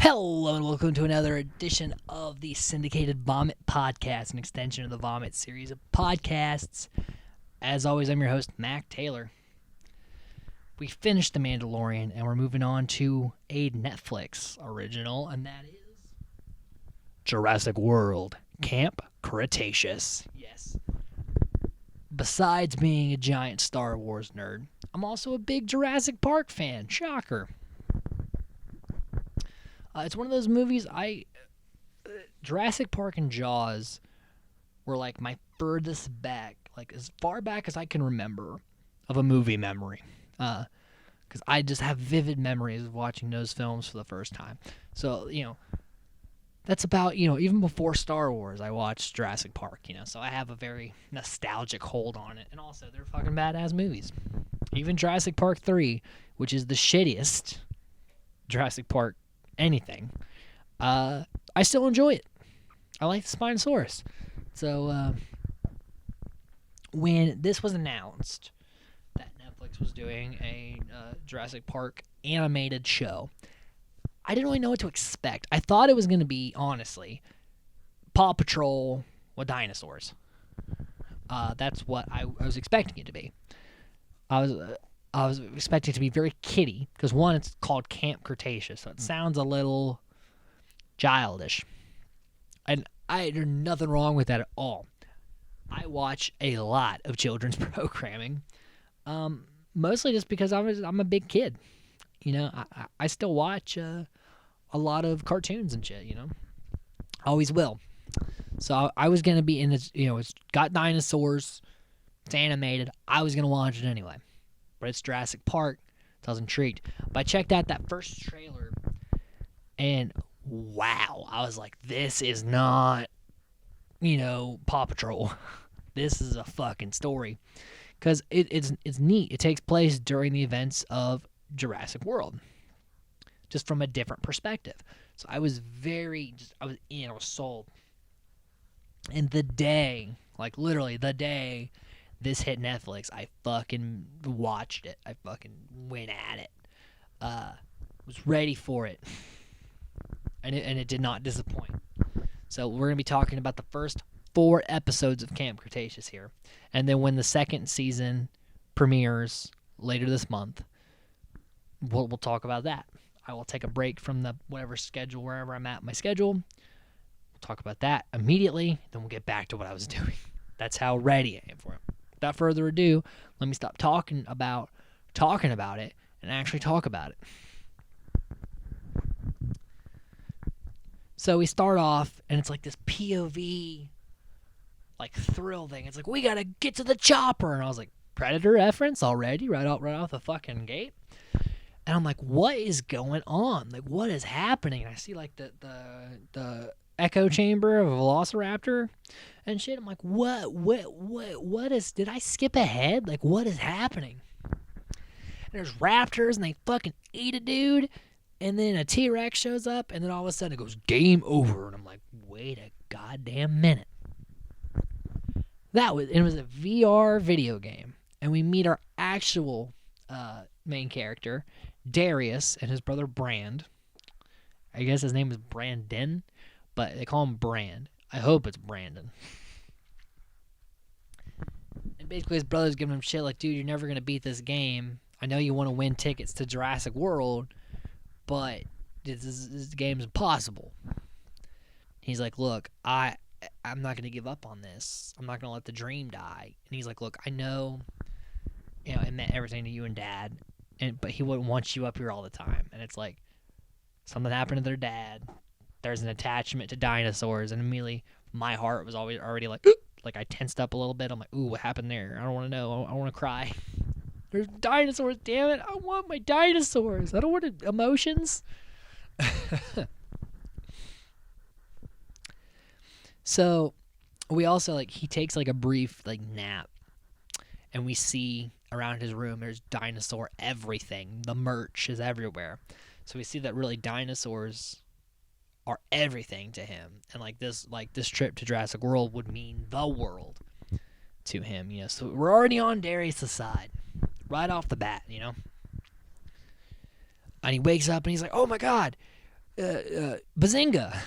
Hello and welcome to another edition of the Syndicated Vomit Podcast, an extension of the Vomit series of podcasts. As always, I'm your host, Mac Taylor. We finished The Mandalorian and we're moving on to a Netflix original, and that is Jurassic World Camp Cretaceous. Yes. Besides being a giant Star Wars nerd, I'm also a big Jurassic Park fan. Shocker. It's one of those movies Jurassic Park and Jaws were like my furthest back, like as far back as I can remember of a movie memory. Because I just have vivid memories of watching those films for the first time. So, that's about, even before Star Wars, I watched Jurassic Park, so I have a very nostalgic hold on it. And also, they're fucking badass movies. Even Jurassic Park 3, which is the shittiest Jurassic Park anything, I still enjoy it. I like the Spinosaurus. So when this was announced that Netflix was doing a Jurassic Park animated show, I didn't really know what to expect. I thought it was going to be, honestly, Paw Patrol with dinosaurs. That's what I was expecting it to be. I was expecting it to be very kiddie, because one, it's called Camp Cretaceous, so it sounds a little childish. And there's nothing wrong with that at all. I watch a lot of children's programming, mostly just because I'm a big kid. I still watch a lot of cartoons and shit, Always will. So I was going to be in this, it's got dinosaurs, it's animated, I was going to watch it anyway. But it's Jurassic Park, so I was intrigued. But I checked out that first trailer, and wow, I was like, this is not, Paw Patrol. This is a fucking story. Because it's neat. It takes place during the events of Jurassic World, just from a different perspective. So I was I was sold. And the day, like literally the day this hit Netflix, I fucking watched it. I fucking went at it. Was ready for it. And it did not disappoint. So we're going to be talking about the first 4 episodes of Camp Cretaceous here. And then when the second season premieres later this month, we'll talk about that. I will take a break from the whatever schedule, wherever I'm at my schedule. We'll talk about that immediately. Then we'll get back to what I was doing. That's how ready I am for it. Without further ado, let me stop talking about it and actually talk about it. So we start off, and it's like this POV, like thrill thing. It's like, we gotta get to the chopper, and I was like, Predator reference already, right off the fucking gate. And I'm like, what is going on? Like, what is happening? And I see like the echo chamber of a velociraptor and shit. I'm like, what is, did I skip ahead? Like, what is happening? And there's raptors, and they fucking eat a dude, and then a T-Rex shows up, and then all of a sudden it goes, game over, and I'm like, wait a goddamn minute. It was a VR video game, and we meet our actual main character, Darius, and his brother Brand. I guess his name is Brandon, but they call him Brand. I hope it's Brandon. And basically his brother's giving him shit like, dude, you're never going to beat this game. I know you want to win tickets to Jurassic World, but this game's impossible. He's like, look, I'm not going to give up on this. I'm not going to let the dream die. And he's like, look, I know, it meant everything to you and Dad, but he wouldn't want you up here all the time. And it's like, something happened to their dad. There's an attachment to dinosaurs, and immediately my heart was already like, like I tensed up a little bit. I'm like, ooh, what happened there? I don't want to know. I want to cry. There's dinosaurs, damn it. I want my dinosaurs. I don't want emotions. So we also, like, he takes like a brief like nap, and we see around his room there's dinosaur everything. The merch is everywhere. So we see that really dinosaurs are everything to him, and like this trip to Jurassic World would mean the world to him. So we're already on Darius' side right off the bat. And he wakes up and he's like, oh my god, Bazinga,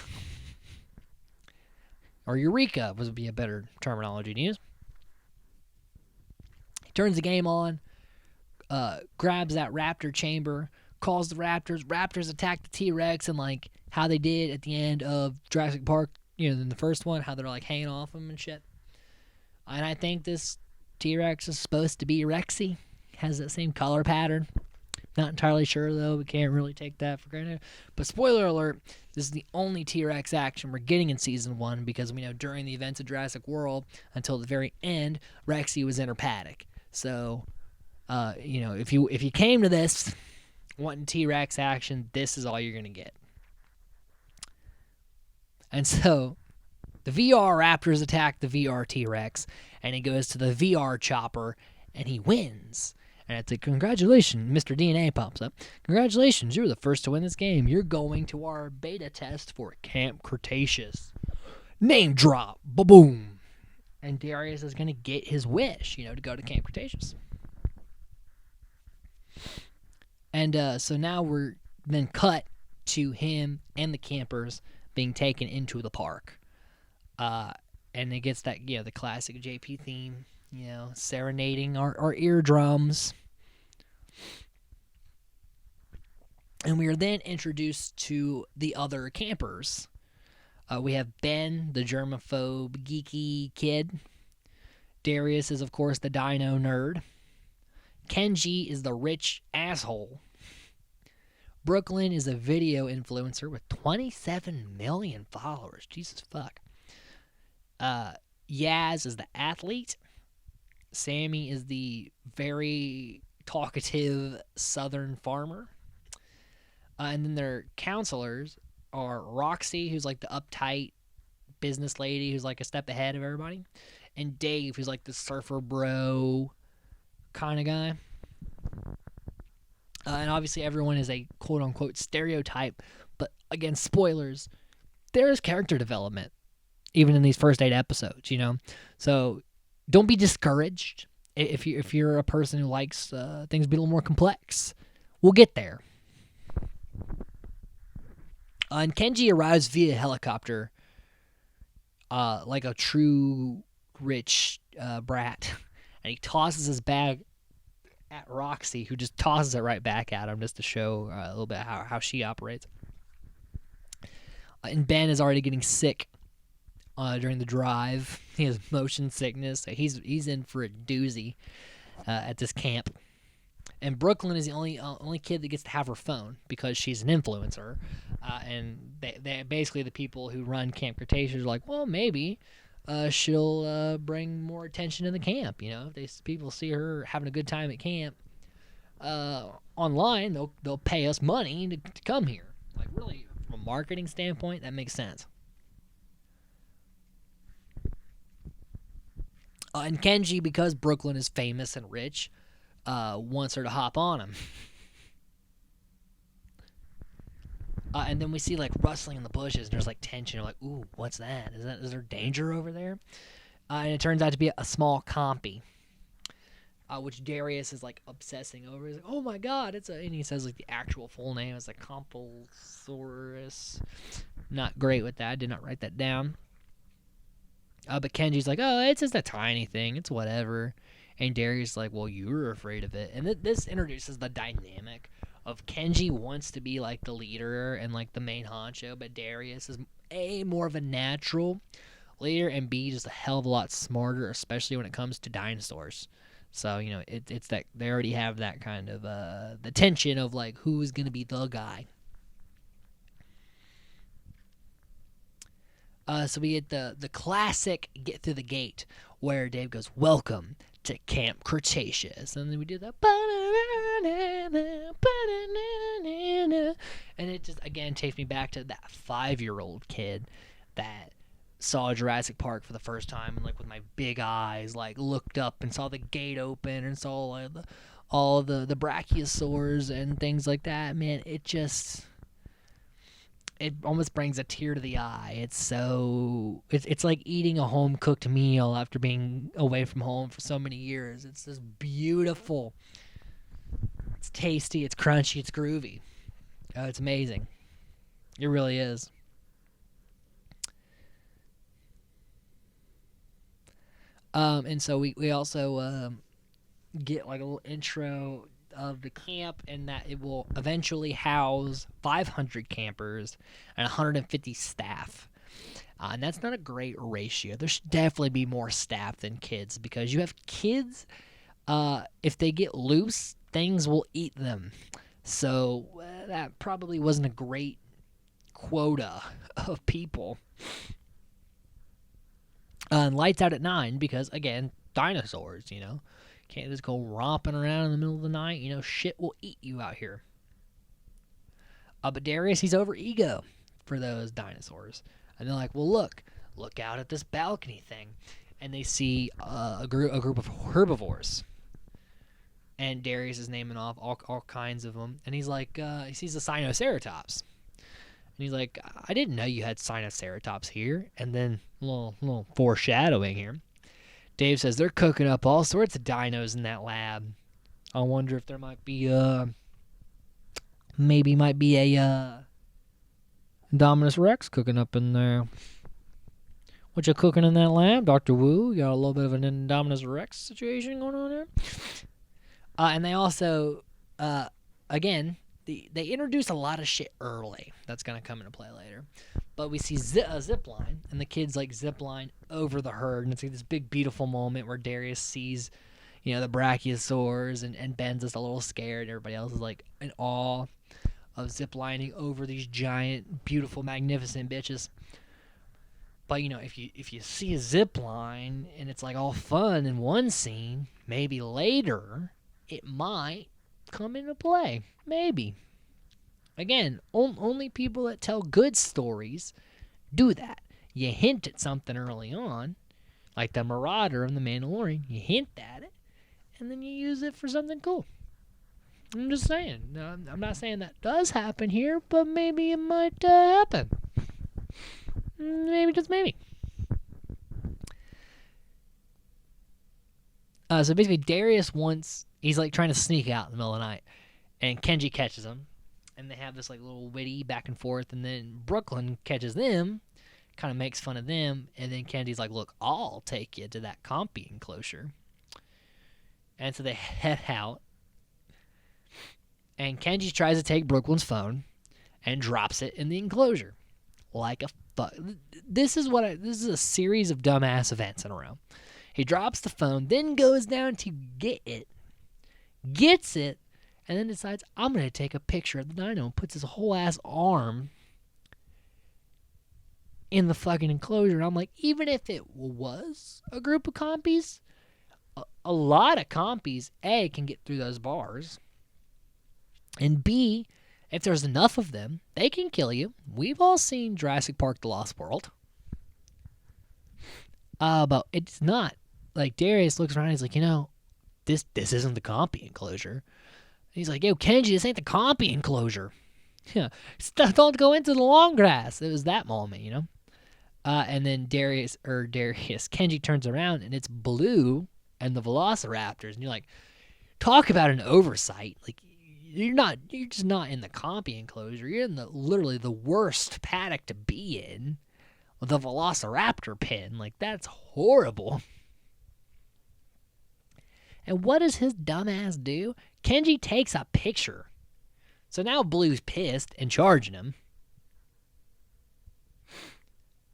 or Eureka would be a better terminology to use. He turns the game on, grabs that raptor chamber, calls the raptors. Raptors attack the T-Rex, and like how they did at the end of Jurassic Park, in the first one, how they're like hanging off them and shit. And I think this T-Rex is supposed to be Rexy. Has that same color pattern. Not entirely sure, though. We can't really take that for granted. But spoiler alert, this is the only T-Rex action we're getting in Season 1, because we know during the events of Jurassic World, until the very end, Rexy was in her paddock. So, if you came to this wanting T-Rex action, this is all you're going to get. And so, the VR Raptors attack the VR T-Rex, and he goes to the VR Chopper, and he wins. And it's like, congratulations, Mr. DNA pops up. Congratulations, you were the first to win this game. You're going to our beta test for Camp Cretaceous. Name drop. Ba-boom. And Darius is going to get his wish, to go to Camp Cretaceous. And so now we're then cut to him and the campers being taken into the park. And it gets that, the classic JP theme. Serenading our eardrums. And we are then introduced to the other campers. We have Ben, the germaphobe, geeky kid. Darius is, of course, the Dino nerd. Kenji is the rich asshole. Brooklyn is a video influencer with 27 million followers. Jesus fuck. Yaz is the athlete. Sammy is the very talkative southern farmer. And then their counselors are Roxy, who's like the uptight business lady who's like a step ahead of everybody, and Dave, who's like the surfer bro kind of guy. And obviously everyone is a quote-unquote stereotype, but again, spoilers, there is character development even in these first 8 episodes, So don't be discouraged if you're a person who likes things to be a little more complex. We'll get there. And Kenji arrives via helicopter, like a true rich brat, and he tosses his bag at Roxy, who just tosses it right back at him just to show a little bit how she operates. And Ben is already getting sick during the drive. He has motion sickness. So he's in for a doozy at this camp. And Brooklyn is the only kid that gets to have her phone because she's an influencer. And they basically, the people who run Camp Cretaceous are like, well, maybe she'll bring more attention to the camp. If people see her having a good time at camp online, they'll pay us money to come here. Like, really, from a marketing standpoint, that makes sense. And Kenji, because Brooklyn is famous and rich, wants her to hop on him. And then we see like rustling in the bushes, and there's like tension. We're like, ooh, what's that? Is there danger over there? And it turns out to be a small compy, which Darius is like obsessing over. He's like, oh my god, and he says like the actual full name is like Compulsaurus. Not great with that. I did not write that down. But Kenji's like, oh, it's just a tiny thing. It's whatever. And Darius is like, well, you were afraid of it. And this introduces the dynamic of Kenji wants to be like the leader and like the main honcho, but Darius is A, more of a natural leader, and B, just a hell of a lot smarter, especially when it comes to dinosaurs. So, it's that they already have that kind of the tension of like who's going to be the guy. So we get the classic get through the gate where Dave goes, welcome to Camp Cretaceous. And then we do the and it just again takes me back to that 5-year-old kid that saw Jurassic Park for the first time and like with my big eyes like looked up and saw the gate open and saw like all the brachiosaurs and things like that. Man, it almost brings a tear to the eye. It's like eating a home-cooked meal after being away from home for so many years. It's just beautiful. It's tasty, it's crunchy, it's groovy. It's amazing. It really is. And so we also get like a little intro of the camp, and that it will eventually house 500 campers and 150 staff. And that's not a great ratio. There should definitely be more staff than kids, because you have kids, if they get loose, things will eat them. So that probably wasn't a great quota of people. And lights out at 9 because, again, dinosaurs, Can't just go romping around in the middle of the night. Shit will eat you out here. But Darius, he's over ego for those dinosaurs. And they're like, well, look out at this balcony thing. And they see a group of herbivores. And Darius is naming off all kinds of them. And he's like, he sees a Sinoceratops. And he's like, I didn't know you had Sinoceratops here. And then a little foreshadowing here. Dave says they're cooking up all sorts of dinos in that lab. I wonder if there might be a Indominus Rex cooking up in there. What you cooking in that lab, Dr. Wu? You got a little bit of an Indominus Rex situation going on there. And they also, again, they introduce a lot of shit early. That's going to come into play later. But we see a zip line, and the kids like zip line over the herd, and it's like this big, beautiful moment where Darius sees, the brachiosaurs, and Ben's just a little scared, and everybody else is like in awe of zip lining over these giant, beautiful, magnificent bitches. But if you see a zip line and it's like all fun in one scene, maybe later it might come into play. Maybe. Again, only people that tell good stories do that. You hint at something early on, like the Marauder and the Mandalorian. You hint at it, and then you use it for something cool. I'm just saying. I'm not saying that does happen here, but maybe it might happen. Maybe, just maybe. So basically, Darius he's like trying to sneak out in the middle of the night, and Kenji catches him. And they have this like little witty back and forth, and then Brooklyn catches them, kind of makes fun of them, and then Kenji's like, look, I'll take you to that compy enclosure. And so they head out, and Kenji tries to take Brooklyn's phone and drops it in the enclosure. Like a fuck. This is a series of dumbass events in a row. He drops the phone, then goes down to get it, gets it, and then decides, I'm going to take a picture of the dino, and puts his whole ass arm in the fucking enclosure. And I'm like, even if it was a group of compies, a lot of compies, A, can get through those bars. And B, if there's enough of them, they can kill you. We've all seen Jurassic Park: The Lost World. But it's not. Like, Darius looks around and he's like, this isn't the compy enclosure. He's like, yo, Kenji, this ain't the compy enclosure. Yeah, don't go into the long grass. It was that moment, And then Kenji turns around, and it's Blue and the Velociraptors. And you're like, talk about an oversight. Like, you're just not in the compy enclosure. You're in literally the worst paddock to be in. The Velociraptor pen. Like, that's horrible. And what does his dumbass do? Kenji takes a picture. So now Blue's pissed and charging him.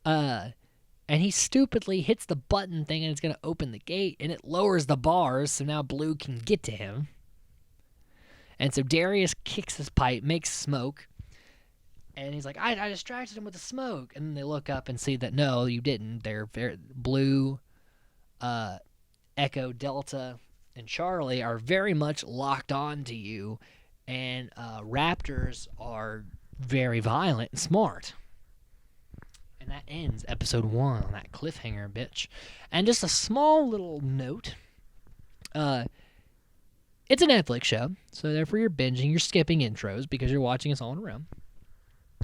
And he stupidly hits the button thing, and it's going to open the gate, and it lowers the bars so now Blue can get to him. And so Darius kicks his pipe, makes smoke, and he's like, I distracted him with the smoke. And then they look up and see that, no, you didn't. They're Blue, Echo, Delta, and Charlie are very much locked on to you, and raptors are very violent and smart. And that ends episode 1 on that cliffhanger, bitch. And just a small little note. It's a Netflix show, so therefore you're binging, you're skipping intros because you're watching us all in a row.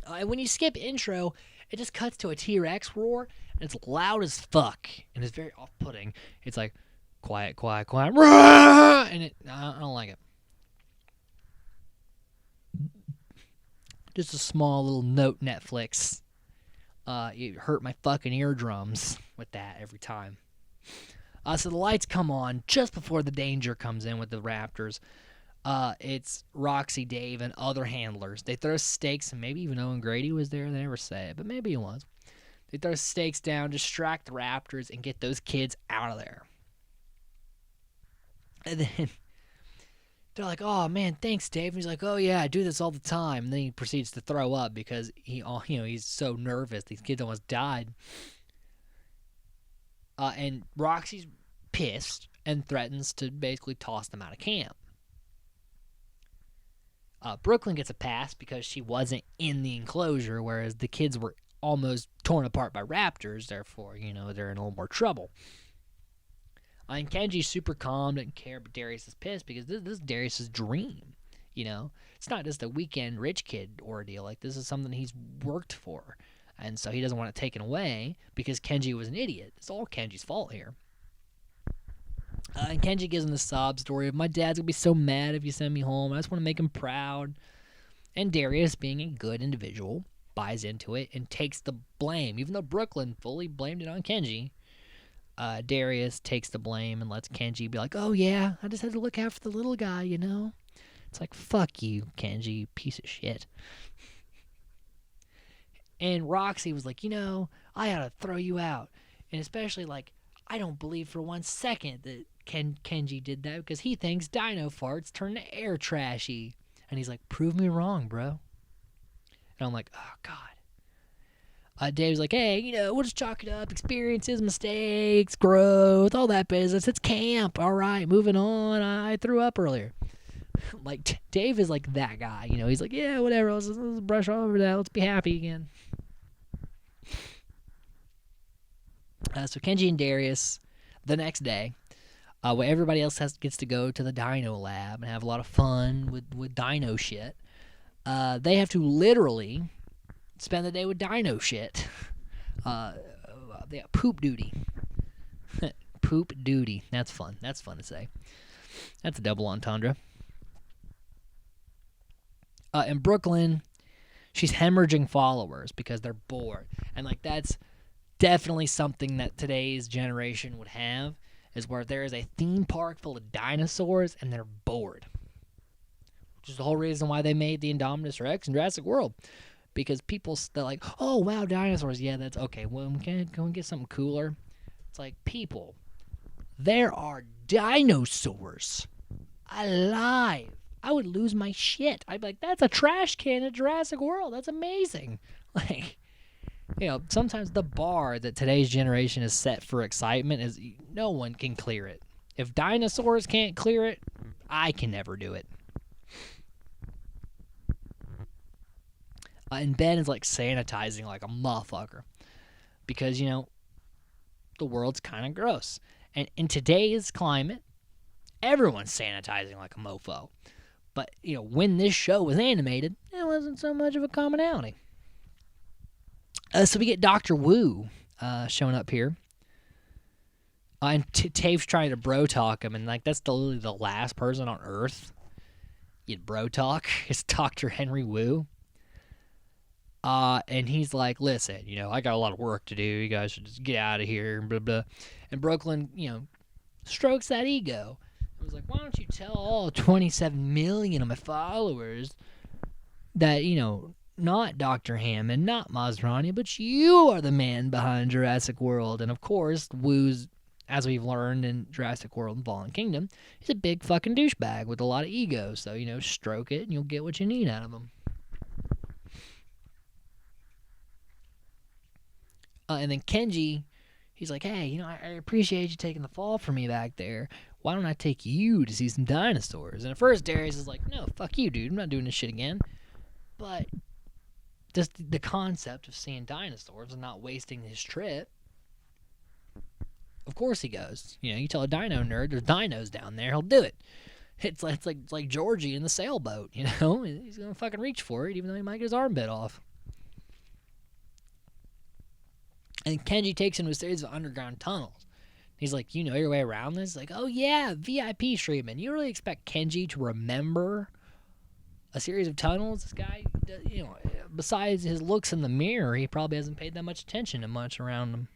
And when you skip intro, it just cuts to a T-Rex roar, and it's loud as fuck, and it's very off-putting. It's like, quiet, quiet, quiet, and I don't like it. Just a small little note, Netflix. You hurt my fucking eardrums with that every time. So the lights come on just before the danger comes in with the Raptors. It's Roxy, Dave, and other handlers. They throw stakes, and maybe even Owen Grady was there. They never say it, but maybe he was. They throw stakes down, distract the Raptors, and get those kids out of there. And then they're like, "Oh man, thanks, Dave." And he's like, "Oh yeah, I do this all the time." And then he proceeds to throw up because he's so nervous. These kids almost died. And Roxy's pissed and threatens to basically toss them out of camp. Brooklyn gets a pass because she wasn't in the enclosure, whereas the kids were almost torn apart by raptors. Therefore, they're in a little more trouble. And Kenji's super calm, doesn't care, but Darius is pissed because this is Darius' dream. It's not just a weekend rich kid ordeal. Like, this is something he's worked for. And so he doesn't want it taken away because Kenji was an idiot. It's all Kenji's fault here. And Kenji gives him the sob story of, "My dad's going to be so mad if you send me home. I just want to make him proud." And Darius, being a good individual, buys into it and takes the blame. Even though Brooklyn fully blamed it on Kenji, Darius takes the blame and lets Kenji be like, "Oh yeah, I just had to look after the little guy, It's like, fuck you, Kenji, piece of shit. And Roxy was like, I ought to throw you out. And especially, I don't believe for 1 second that Kenji did that because he thinks dino farts turn to air trashy. And he's like, "Prove me wrong, bro." And I'm like, oh, God. Dave's like, "Hey, we'll just chalk it up. Experiences, mistakes, growth, all that business. It's camp. All right, moving on. I threw up earlier." Dave is like that guy. He's like, "Yeah, whatever. Let's brush over that. Let's be happy again." So Kenji and Darius, the next day, where everybody else gets to go to the Dino lab and have a lot of fun with Dino shit, they have to literally spend the day with Dino shit. They got poop duty. Poop duty. That's fun. That's fun to say. That's a double entendre. In Brooklyn, she's hemorrhaging followers because they're bored. And, that's definitely something that today's generation would have, is where there is a theme park full of dinosaurs and they're bored. Which is the whole reason why they made the Indominus Rex and Jurassic World. Because they're like, "Oh, wow, dinosaurs. Yeah, that's okay. Well, can we get something cooler?" It's like, people, there are dinosaurs alive. I would lose my shit. I'd be like, "That's a trash can at Jurassic World. That's amazing." Sometimes the bar that today's generation is set for excitement is no one can clear it. If dinosaurs can't clear it, I can never do it. And Ben is sanitizing like a motherfucker because, the world's kind of gross. And in today's climate, everyone's sanitizing like a mofo. But, when this show was animated, it wasn't so much of a commonality. So we get Dr. Wu showing up here. And Tave's trying to bro talk him, and that's literally the last person on Earth you'd bro talk. It's Dr. Henry Wu. And he's like, "Listen, I got a lot of work to do. You guys should just get out of here," and blah, blah. And Brooklyn, strokes that ego. It was like, "Why don't you tell all 27 million of my followers that, not Dr. Hammond, not Masrani, but you are the man behind Jurassic World." And of course, Wu's, as we've learned in Jurassic World and Fallen Kingdom, he's a big fucking douchebag with a lot of ego. So, stroke it and you'll get what you need out of him. And then Kenji, he's like, "Hey, I appreciate you taking the fall for me back there. Why don't I take you to see some dinosaurs?" And at first, Darius is like, "No, fuck you, dude. I'm not doing this shit again." But just the concept of seeing dinosaurs and not wasting his trip, of course he goes. You tell a dino nerd there's dinos down there, he'll do it. It's like Georgie in the sailboat, He's going to fucking reach for it, even though he might get his arm bit off. And Kenji takes him to a series of underground tunnels. He's like, "You know your way around this?" Like, "Oh yeah, VIP treatment." You really expect Kenji to remember a series of tunnels. This guy, besides his looks in the mirror, he probably hasn't paid that much attention to much around him.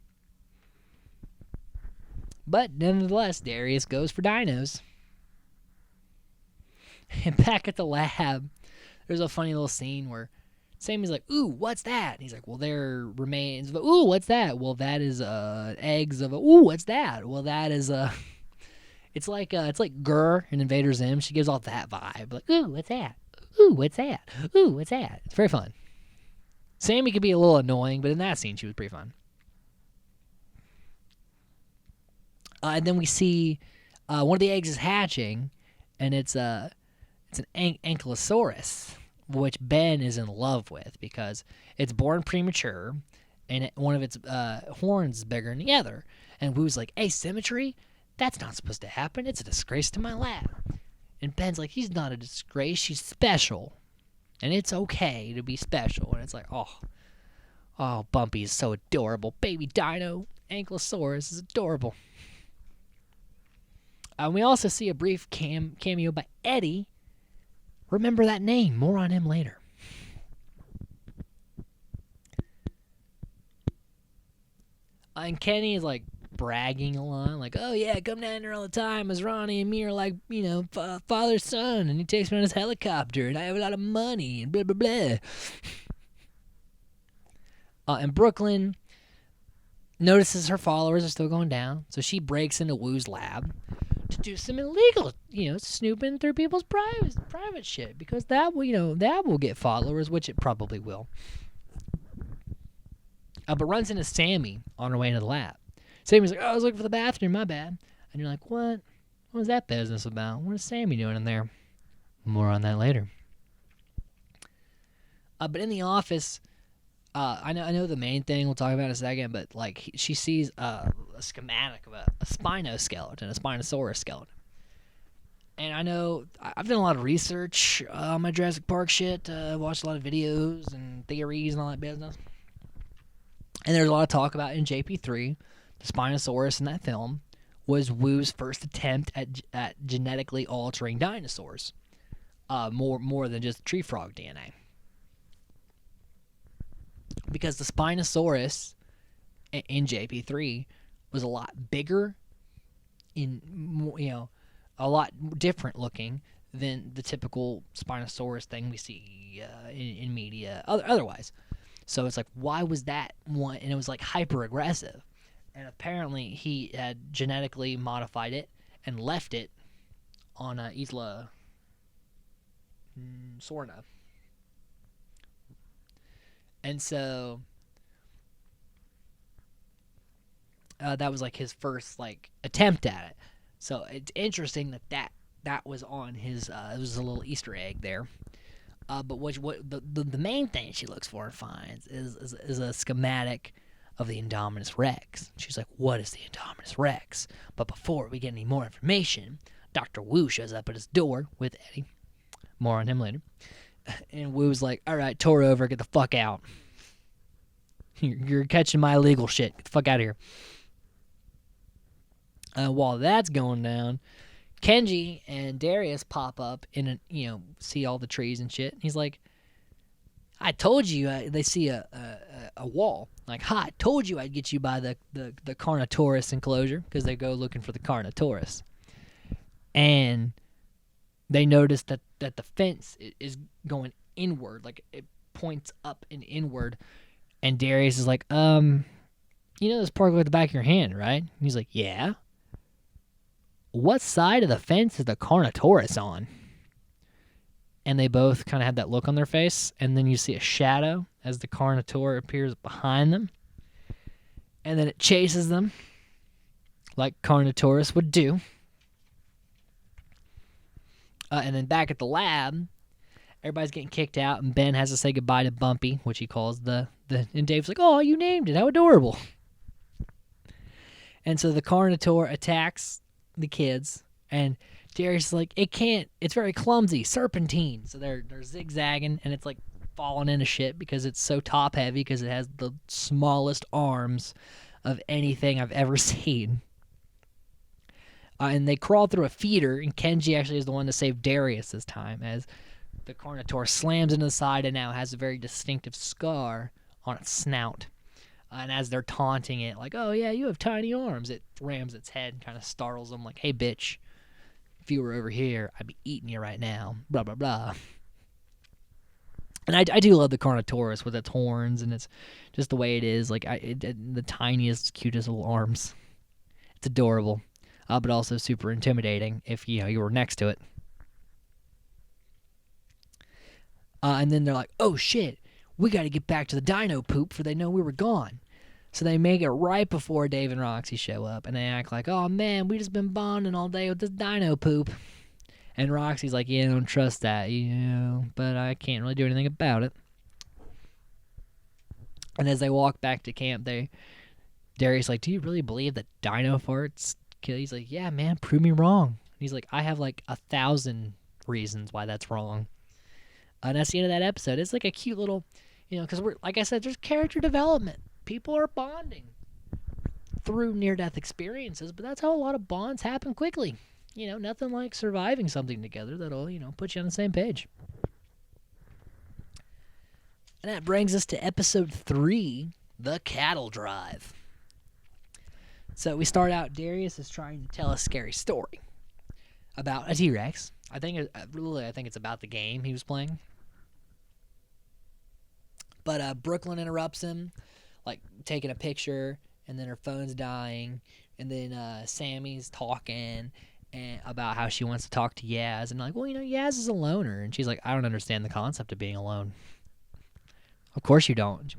But nonetheless, Darius goes for dinos. And back at the lab, there's a funny little scene where Sammy's like, "Ooh, what's that?" And he's like, "Well, they're remains of ooh, what's that?" "Well, that is eggs of ooh, what's that?" "Well, that is it's like Gurr in Invader Zim. She gives off that vibe, like, "Ooh, what's that? Ooh, what's that? Ooh, what's that?" It's very fun. Sammy could be a little annoying, but in that scene, she was pretty fun. And then we see one of the eggs is hatching, and it's an ankylosaurus, which Ben is in love with because it's born premature, and one of its horns is bigger than the other. And Wu's like, "Asymmetry? That's not supposed to happen. It's a disgrace to my lab." And Ben's like, "He's not a disgrace. She's special, and it's okay to be special." And it's like, oh, Bumpy is so adorable. Baby Dino, Ankylosaurus is adorable. We also see a brief cameo by Eddie. Remember that name. More on him later. And Kenny is like bragging a lot, like, "Oh yeah, come down here all the time, as Ronnie and me are like, father son, and he takes me on his helicopter, and I have a lot of money, and blah blah blah." And Brooklyn notices her followers are still going down, so she breaks into Wu's lab to do some illegal, snooping through people's private shit, because that will get followers, which it probably will. But runs into Sammy on her way into the lab. Sammy's like, "Oh, I was looking for the bathroom, my bad." And you're like, "What? What was that business about? What is Sammy doing in there?" More on that later. But in the office, I know the main thing we'll talk about in a second, but like she sees a schematic of a spinoskeleton, a Spinosaurus skeleton. And I know I've done a lot of research on my Jurassic Park shit, watched a lot of videos and theories and all that business. And there's a lot of talk about in JP3, the Spinosaurus in that film was Wu's first attempt at genetically altering dinosaurs, more than just tree frog DNA. Because the Spinosaurus in JP3 was a lot bigger, a lot different looking than the typical Spinosaurus thing we see in media otherwise. So it's like, why was that one? And it was like hyper aggressive. And apparently he had genetically modified it and left it on Isla Sorna. And so that was like his first attempt at it. So it's interesting that was on his. It was a little Easter egg there. But what the main thing she looks for and finds is a schematic of the Indominus Rex. She's like, "What is the Indominus Rex?" But before we get any more information, Dr. Wu shows up at his door with Eddie. More on him later. And Wu's like, "All right, tour over, get the fuck out. You're catching my illegal shit. Get the fuck out of here." While that's going down, Kenji and Darius pop up and see all the trees and shit. And he's like, "I told you." They see a wall. Like, "Ha, I told you I'd get you by the Carnotaurus enclosure," because they go looking for the Carnotaurus. And they notice that the fence is going inward, like it points up and inward. And Darius is like, "This park at the back of your hand, right?" And he's like, "Yeah." "What side of the fence is the Carnotaurus on?" And they both kind of have that look on their face, and then you see a shadow as the Carnotaur appears behind them. And then it chases them, like Carnotaurus would do. And then back at the lab, everybody's getting kicked out, and Ben has to say goodbye to Bumpy, which he calls and Dave's like, "Oh, you named it. How adorable." And so the Carnotaur attacks the kids, and Darius is like, it's very clumsy, serpentine. So they're zigzagging, and it's like falling into shit because it's so top heavy, because it has the smallest arms of anything I've ever seen. And they crawl through a feeder, and Kenji actually is the one to save Darius this time, as The Carnotaur slams into the side and now has a very distinctive scar on its snout. And as they're taunting it, like, oh yeah, you have tiny arms, it rams its head and kind of startles them, like, hey bitch, if you were over here, I'd be eating you right now, blah blah blah. And I do love the Carnotaurus with its horns and it's just the way it is, like the tiniest, cutest little arms. It's adorable, but also super intimidating if you were next to it. And then they're like, oh shit, we got to get back to the dino poop for they know we were gone. So they make it right before Dave and Roxy show up, and they act like, oh man, we just been bonding all day with this dino poop. And Roxy's like, yeah, I don't trust that, but I can't really do anything about it. And as they walk back to camp, Darius like, do you really believe that dino farts kill? He's like, yeah, man, prove me wrong. And he's like, I have like 1,000 reasons why that's wrong. And that's the end of that episode. It's like a cute little, because we're, like I said, there's character development. People are bonding through near-death experiences, but that's how a lot of bonds happen quickly. Nothing like surviving something together that'll, put you on the same page. And that brings us to episode 3, The Cattle Drive. So we start out, Darius is trying to tell a scary story about a T-Rex. I think it's about the game he was playing. But Brooklyn interrupts him, like taking a picture, and then her phone's dying, and then Sammy's talking and about how she wants to talk to Yaz, and like, well, Yaz is a loner, and she's like, I don't understand the concept of being alone. Of course you don't.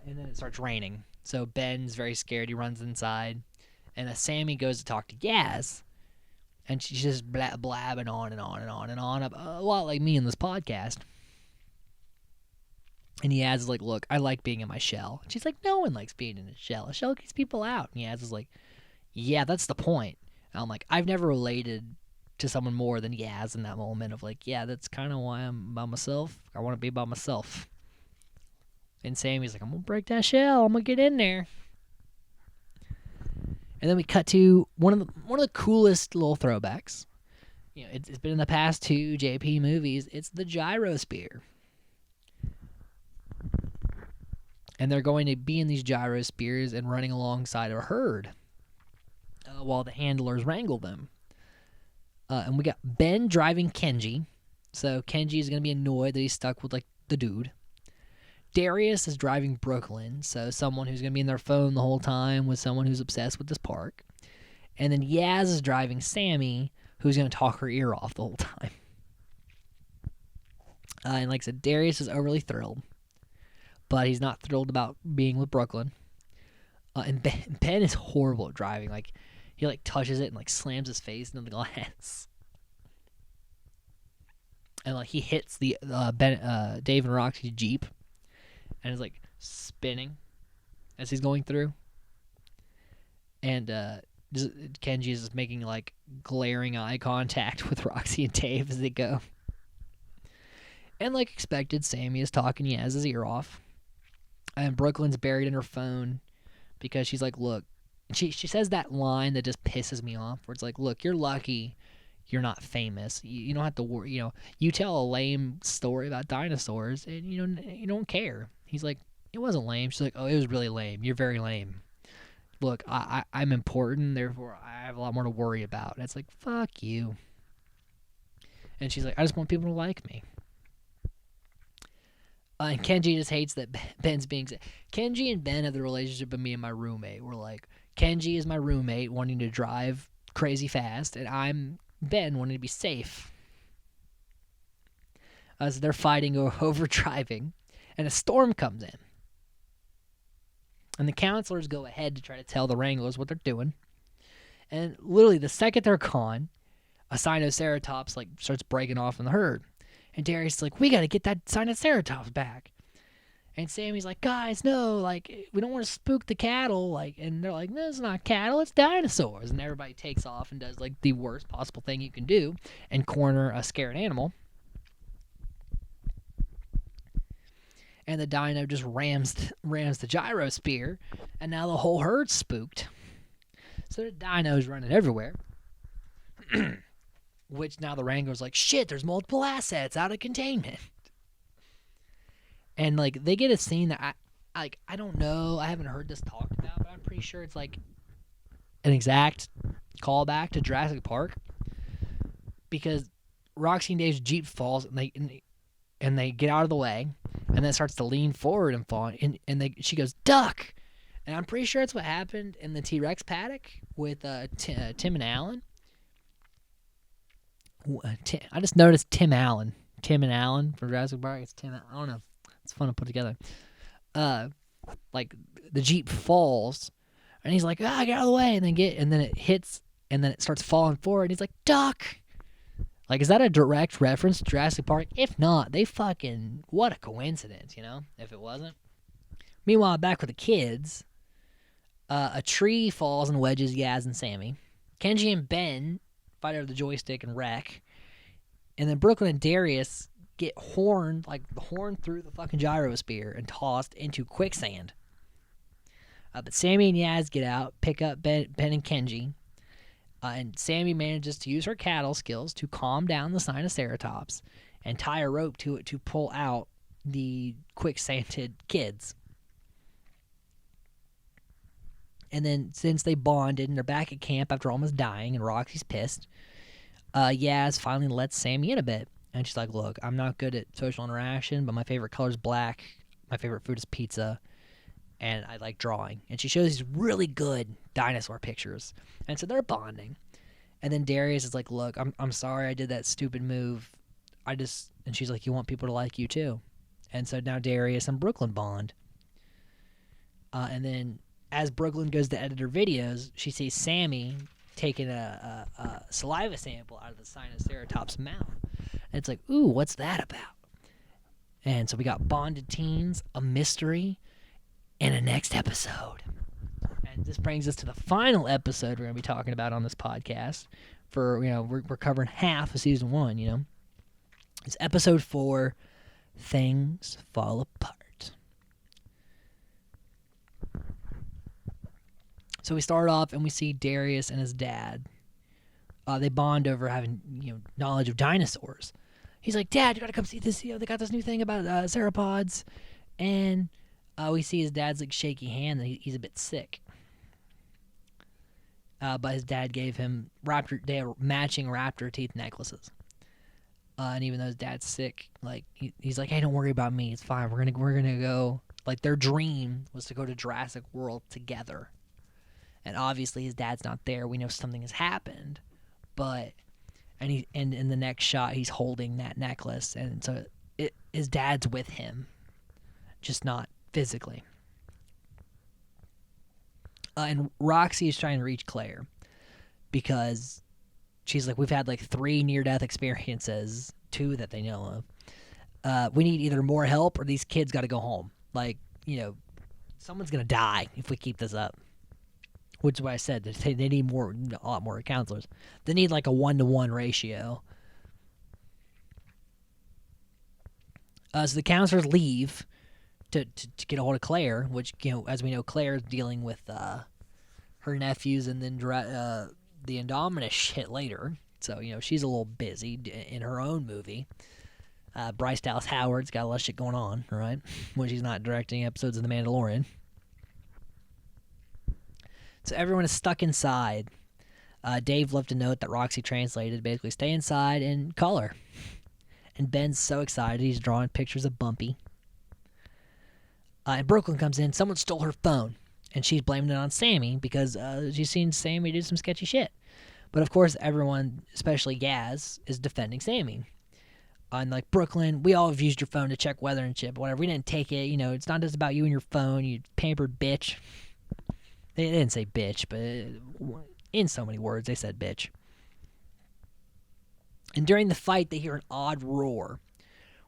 And then it starts raining, so Ben's very scared. He runs inside, and Sammy goes to talk to Yaz, and she's just blabbing on and on and on and on, a lot like me in this podcast. And Yaz is like, look, I like being in my shell. And she's like, no one likes being in a shell. A shell keeps people out. And Yaz is like, yeah, that's the point. And I'm like, I've never related to someone more than Yaz in that moment of like, yeah, that's kind of why I'm by myself. I want to be by myself. And Sammy's like, I'm going to break that shell. I'm going to get in there. And then we cut to one of the coolest little throwbacks. It's been in the past 2 JP movies. It's the gyro spear. And they're going to be in these gyro spears and running alongside a herd while the handlers wrangle them. And we got Ben driving Kenji. So Kenji is going to be annoyed that he's stuck with like the dude. Darius is driving Brooklyn, so someone who's going to be in their phone the whole time with someone who's obsessed with this park. And then Yaz is driving Sammy, who's going to talk her ear off the whole time. And like I said, Darius is overly thrilled, but he's not thrilled about being with Brooklyn. And Ben is horrible at driving. Like, he like touches it and like slams his face into the glass. And like he hits the Dave and Roxy's Jeep, and is like spinning as he's going through. And Kenji is just making like glaring eye contact with Roxy and Dave as they go. And like expected, Sammy is talking Yaz's ear off. And Brooklyn's buried in her phone because she's like, look, she says that line that just pisses me off, where it's like, look, you're lucky you're not famous. You don't have to worry. You tell a lame story about dinosaurs and you don't care. He's like, it wasn't lame. She's like, oh, it was really lame. You're very lame. Look, I'm important, therefore I have a lot more to worry about. And it's like, fuck you. And she's like, I just want people to like me. And Kenji just hates that Ben's being... Kenji and Ben have the relationship of me and my roommate. We're like, Kenji is my roommate wanting to drive crazy fast, and I'm Ben wanting to be safe. So they're fighting over driving, and a storm comes in. And the counselors go ahead to try to tell the wranglers what they're doing. And literally, the second they're gone, a Sinoceratops like starts breaking off in the herd. And Darius is like, we got to get that Sinoceratops back. And Sammy's like, guys, no, like, we don't want to spook the cattle. Like, and they're like, no, it's not cattle, it's dinosaurs. And everybody takes off and does, like, the worst possible thing you can do and corner a scared animal. And the dino just rams the gyro spear, and now the whole herd's spooked. So the dino's running everywhere. which now the Rango's like, shit, there's multiple assets out of containment. And, like, they get a scene that I don't know. I haven't heard this talked about, but I'm pretty sure it's, like, an exact callback to Jurassic Park. Because Roxy and Dave's Jeep falls, and they get out of the way, and then it starts to lean forward and fall, and she goes, duck! And I'm pretty sure that's what happened in the T-Rex paddock with Tim and Alan. I just noticed Tim Allen. Tim and Alan for Jurassic Park. It's Tim. I don't know. It's fun to put together. Like the Jeep falls, and he's like, "Ah, get out of the way!" And then it hits, and then it starts falling forward. And he's like, "Duck!" Like, is that a direct reference to Jurassic Park? If not, what a coincidence, you know? If it wasn't. Meanwhile, back with the kids, a tree falls and wedges Yaz and Sammy. Kenji and Ben fight over the joystick and wreck. And then Brooklyn and Darius get horned through the fucking gyrosphere and tossed into quicksand. But Sammy and Yaz get out, pick up Ben and Kenji. And Sammy manages to use her cattle skills to calm down the Sinoceratops and tie a rope to it to pull out the quicksanded kids. And then, since they bonded and they're back at camp after almost dying and Roxy's pissed, Yaz finally lets Sammy in a bit. And she's like, look, I'm not good at social interaction, but my favorite color is black. My favorite food is pizza. And I like drawing. And she shows these really good dinosaur pictures. And so they're bonding. And then Darius is like, look, I'm sorry I did that stupid move. And she's like, you want people to like you too. And so now Darius and Brooklyn bond. And then as Brooklyn goes to edit her videos, she sees Sammy taking a saliva sample out of the Sinoceratops' mouth. And it's like, ooh, what's that about? And so we got bonded teens, a mystery, and a next episode. And this brings us to the final episode we're going to be talking about on this podcast. We're covering half of season 1, you know. It's episode 4, Things Fall Apart. So we start off and we see Darius and his dad. They bond over having, knowledge of dinosaurs. He's like, Dad, you gotta come see this. They got this new thing about sauropods. And we see his dad's like shaky hand. And he's a bit sick. But his dad gave him matching raptor teeth necklaces. And even though his dad's sick, like he's like, hey, don't worry about me. It's fine. We're gonna go. Like their dream was to go to Jurassic World together. And obviously his dad's not there. We know something has happened, but and in the next shot he's holding that necklace, and so his dad's with him, just not physically. And Roxy is trying to reach Claire because she's like, we've had like 3 near-death experiences, 2 that they know of. We need either more help or these kids got to go home. Like, someone's gonna die if we keep this up. Which is why I said they need a lot more counselors. They need like a 1-to-1 ratio. So the counselors leave to get a hold of Claire, which, as we know, Claire is dealing with her nephews and then the Indominus shit later. So, she's a little busy in her own movie. Bryce Dallas Howard's got a lot of shit going on, right? When she's not directing episodes of The Mandalorian. So everyone is stuck inside. Dave left a note that Roxy translated, basically, stay inside and color. And Ben's so excited, he's drawing pictures of Bumpy. And Brooklyn comes in, someone stole her phone. And she's blaming it on Sammy because she's seen Sammy do some sketchy shit. But of course, everyone, especially Yaz, is defending Sammy. And like, Brooklyn, we all have used your phone to check weather and shit, but whatever. We didn't take it, it's not just about you and your phone, you pampered bitch. They didn't say bitch, but in so many words, they said bitch. And during the fight, they hear an odd roar.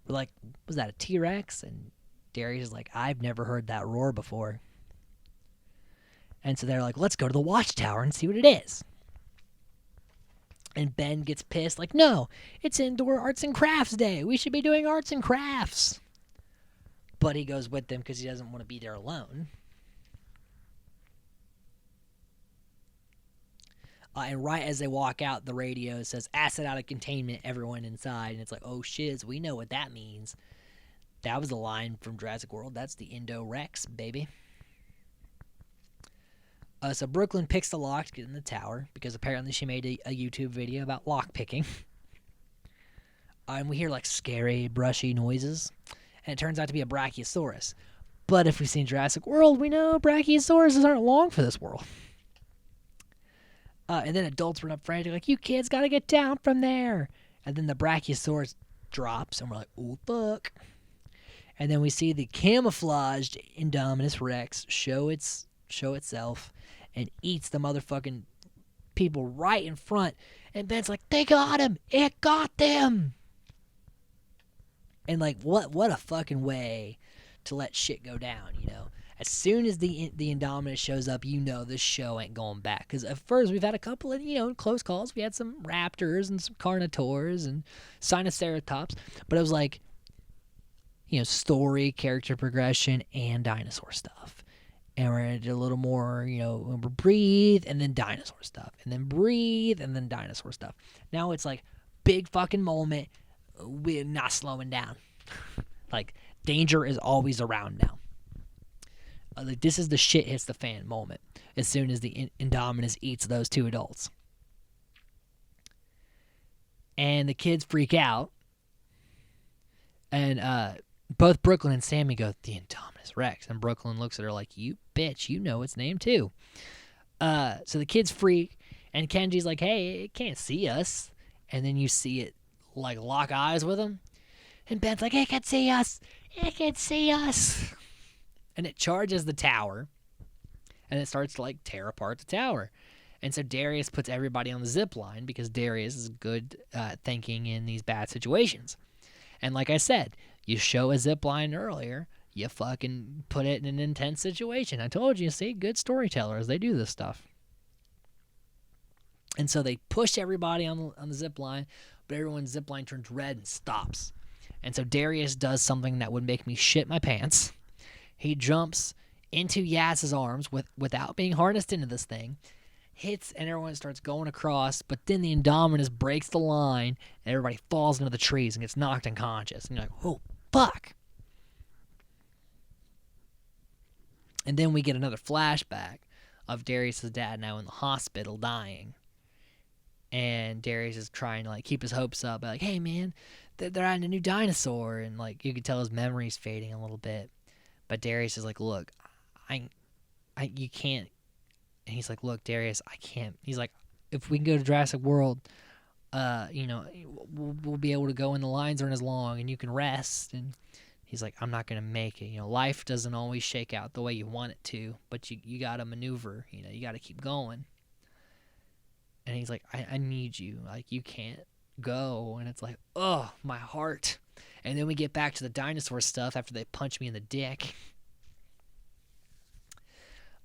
We're like, was that a T-Rex? And Darius is like, I've never heard that roar before. And so they're like, let's go to the watchtower and see what it is. And Ben gets pissed, like, no, it's Indoor Arts and Crafts Day. We should be doing arts and crafts. But he goes with them because he doesn't want to be there alone. And right as they walk out, the radio says, "Asset out of containment, everyone inside." And it's like, oh shit, we know what that means. That was a line from Jurassic World. That's the Indo-Rex, baby. So Brooklyn picks the lock to get in the tower because apparently she made a YouTube video about lock picking. And we hear like scary, brushy noises. And it turns out to be a Brachiosaurus. But if we've seen Jurassic World, we know Brachiosauruses aren't long for this world. And then adults run up frantic, like, you kids gotta get down from there. And then the Brachiosaurus drops, and we're like, oh, fuck. And then we see the camouflaged Indominus Rex show itself and eats the motherfucking people right in front. And Ben's like, they got him! It got them! And, like, what a fucking way to let shit go down, you know? As soon as the Indominus shows up, you know this show ain't going back. Because at first we've had a couple of, you know, close calls. We had some raptors and some carnivores and Sinoceratops. But it was like, you know, story, character progression, and dinosaur stuff. And we're going to do a little more, you know, breathe, and then dinosaur stuff. And then breathe, and then dinosaur stuff. Now it's like, big fucking moment. We're not slowing down. Like, danger is always around now. Like, this is the shit hits the fan moment as soon as the Indominus eats those two adults. And the kids freak out. And both Brooklyn and Sammy go, the Indominus Rex. And Brooklyn looks at her like, you bitch, you know its name too. So the kids freak. And Kenji's like, hey, it can't see us. And then you see it, like, lock eyes with him. And Ben's like, it can see us. It can see us. And it charges the tower, and it starts to, like, tear apart the tower. And so Darius puts everybody on the zip line because Darius is good at thinking in these bad situations. And like I said, you show a zip line earlier, you fucking put it in an intense situation. I told you, see, good storytellers, they do this stuff. And so they push everybody on the zip line, but everyone's zip line turns red and stops. And so Darius does something that would make me shit my pants. He jumps into Yaz's arms without being harnessed into this thing, hits, and everyone starts going across, but then the Indominus breaks the line, and everybody falls into the trees and gets knocked unconscious. And you're like, oh, fuck. And then we get another flashback of Darius' dad now in the hospital dying. And Darius is trying to, like, keep his hopes up. Like, hey, man, they're adding a new dinosaur. And, like, you can tell his memory's fading a little bit. But Darius is like, look, you can't. And he's like, look, Darius, I can't. He's like, if we can go to Jurassic World, you know, we'll be able to go and the lines aren't as long and you can rest. And he's like, I'm not going to make it. You know, life doesn't always shake out the way you want it to, but you got to maneuver. You know, you got to keep going. And he's like, I need you. Like, you can't go. And it's like, oh, my heart. And then we get back to the dinosaur stuff after they punch me in the dick.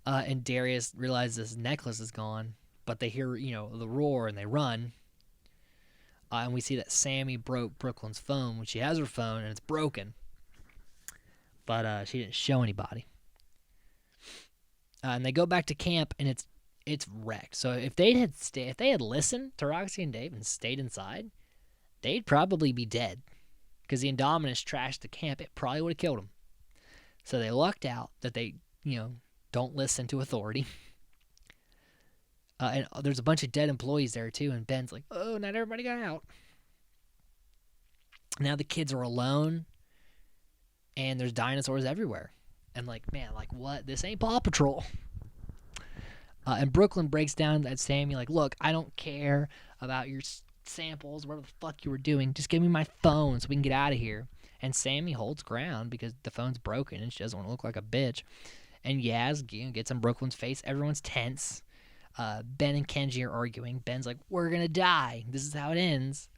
And Darius realizes his necklace is gone, but they hear, you know, the roar and they run. And we see that Sammy broke Brooklyn's phone when she has her phone and it's broken. But she didn't show anybody. And they go back to camp and it's wrecked. So if they had listened to Roxy and Dave and stayed inside, they'd probably be dead. Because the Indominus trashed the camp, it probably would have killed them. So they lucked out that they, you know, don't listen to authority. And there's a bunch of dead employees there too, and Ben's like, oh, not everybody got out. Now the kids are alone, and there's dinosaurs everywhere. And like, man, like what? This ain't Paw Patrol. And Brooklyn breaks down at Sammy like, look, I don't care about your samples, whatever the fuck you were doing. Just give me my phone so we can get out of here. And Sammy holds ground because the phone's broken and she doesn't want to look like a bitch. And Yaz gets in Brooklyn's face. Everyone's tense. Ben and Kenji are arguing. Ben's like, we're going to die. This is how it ends.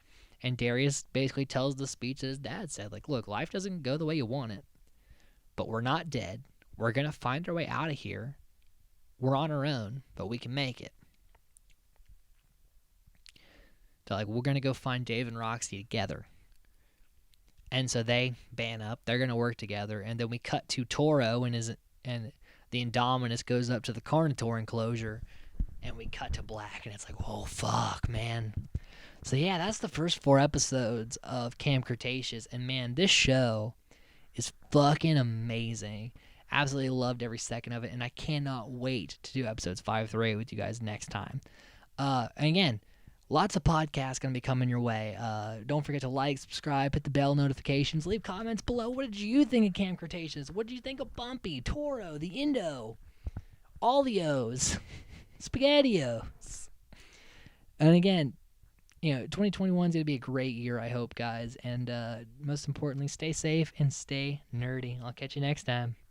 And Darius basically tells the speech that his dad said. Like, look, life doesn't go the way you want it. But we're not dead. We're going to find our way out of here. We're on our own, but we can make it. They're like, we're going to go find Dave and Roxy together. And so they band up. They're going to work together. And then we cut to Toro and the Indominus goes up to the Carnotaur enclosure and we cut to black, and it's like, oh fuck, man. So yeah, that's the first 4 episodes of Camp Cretaceous, and man, this show is fucking amazing. Absolutely loved every second of it, and I cannot wait to do episodes 5 through 8 with you guys next time. And again, lots of podcasts going to be coming your way. Don't forget to like, subscribe, hit the bell notifications, leave comments below. What did you think of Camp Cretaceous? What did you think of Bumpy, Toro, the Indo, all the O's, SpaghettiOs? And again, 2021 is going to be a great year, I hope, guys. And most importantly, stay safe and stay nerdy. I'll catch you next time.